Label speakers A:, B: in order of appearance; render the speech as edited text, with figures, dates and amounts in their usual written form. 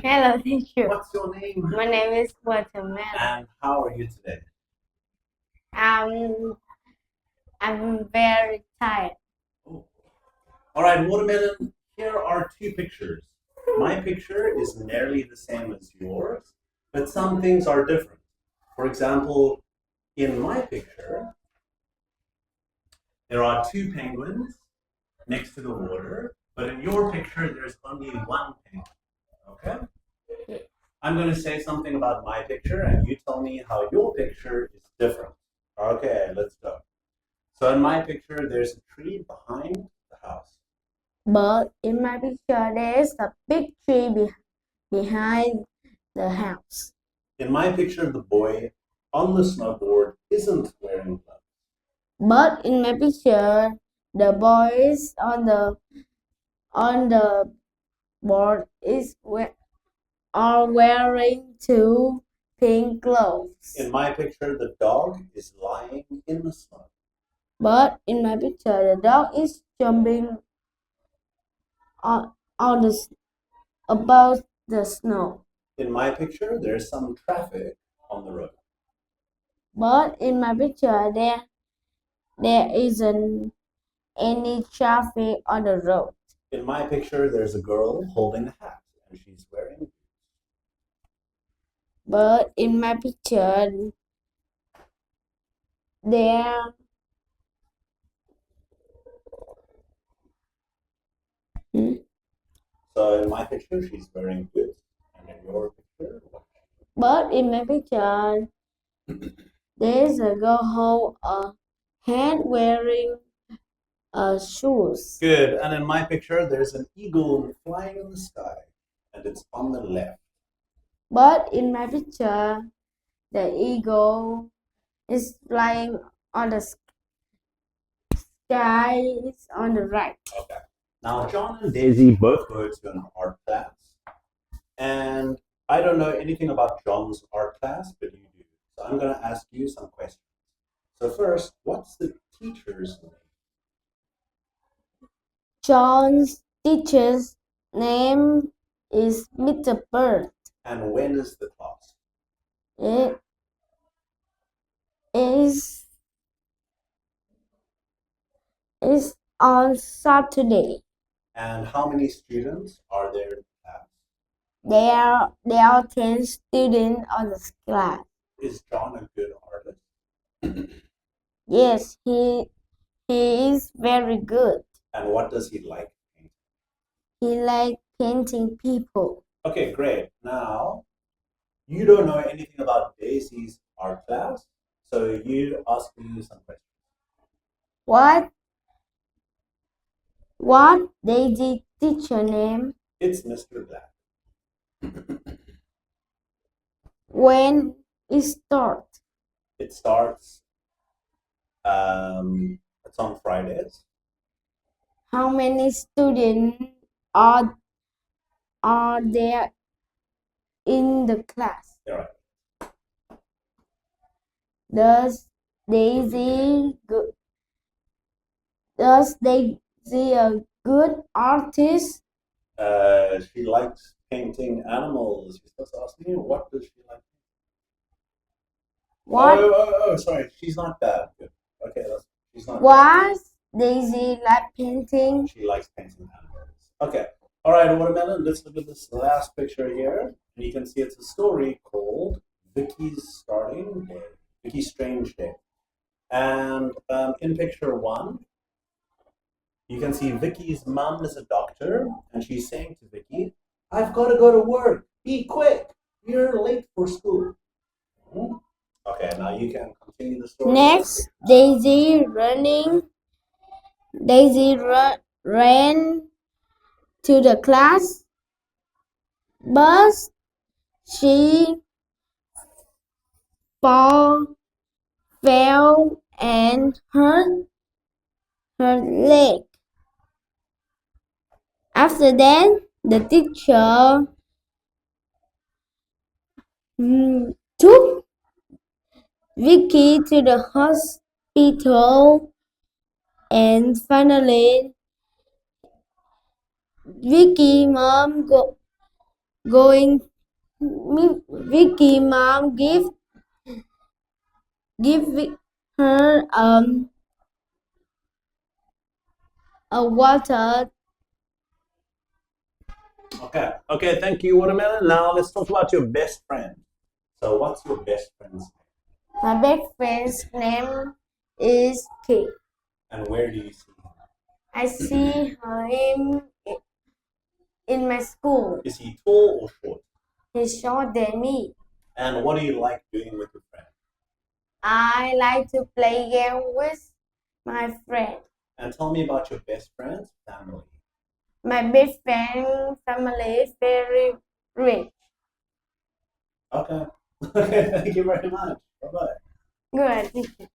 A: Hello, teacher.
B: What's your name?
A: My name is Watermelon.
B: And how are you today?
A: Um, I'm very tired.
B: Oh. All right, Watermelon, here are two pictures. My picture is nearly the same as yours, but some things are different. For example, in my picture, there are two penguins next to the water, but in your picture, there's only one penguin. Okay? I'm going to say something about my picture, and you tell me how your picture is different. Okay, let's go. So in my picture, there's a tree behind the house.
A: But in my picture, there's a big tree behind the house.
B: In my picture, the boy on the snowboard isn't wearing gloves.
A: But in my picture, the boys on the board are wearing two pink gloves.
B: In my picture, the dog is lying in the snow.
A: But in my picture, the dog is jumping on above the snow.
B: In my picture, there's some traffic on the road.
A: But in my picture, there isn't any traffic on the road.
B: In my picture, there's a girl holding a hat and she's wearing.
A: But in my picture, there
B: So in my picture, she's wearing boots, and in your picture,
A: but in my picture, there's a girl hold a hand wearing shoes.
B: Good. And in my picture, there's an eagle flying in the sky, and it's on the left.
A: But in my picture, the eagle is flying on the sky is on the right.
B: Okay. Now, John and Daisy both go to an art class, and I don't know anything about John's art class, but you do. So I'm going to ask you some questions. So first, what's the teacher's name?
A: John's teacher's name is Mr. Bird.
B: And when is the class?
A: It is on Saturday.
B: And how many students are there in class?
A: There are 10 students on the class.
B: Is John a good artist?
A: Yes, he is very good.
B: And what does he like painting?
A: He likes painting people.
B: Okay, great. Now, you don't know anything about Daisy's art class, so you ask me some questions.
A: What Daisy teacher name?
B: It's Mr. Black.
A: When it start?
B: It starts, it's on Fridays.
A: How many students are there in the class?
B: You're right.
A: Does Daisy a good artist?
B: She likes painting animals. You're supposed to ask me, what does she like?
A: What
B: Oh, sorry. She's not bad. Good. Okay, she's not bad.
A: was Daisy like painting?
B: She likes painting animals. Okay. All right, Watermelon, let's look at this last picture here. And you can see it's a story called Vicky's Starting Day, Vicky's Strange Day. And in picture one, you can see Vicky's mom is a doctor, and she's saying to Vicky, I've got to go to work. Be quick. You're late for school. Okay, now you can continue the story.
A: Next, Daisy ran to the class, but she fell and hurt her leg. After that, the teacher took Vicky to the hospital, and finally Vicky's mom going. Vicky mom give her a water.
B: Okay. Okay. Thank you, Watermelon. Now let's talk about your best friend. So, what's your best friend's name?
A: My best friend's name is Kate.
B: And where do you see him?
A: I see him in my school.
B: Is he tall or short?
A: He's shorter than me.
B: And what do you like doing with your friend?
A: I like to play game with my friend.
B: And tell me about your best friend's family.
A: My best friend family is very rich.
B: Okay. Okay. Thank you very much. Bye bye.
A: Good.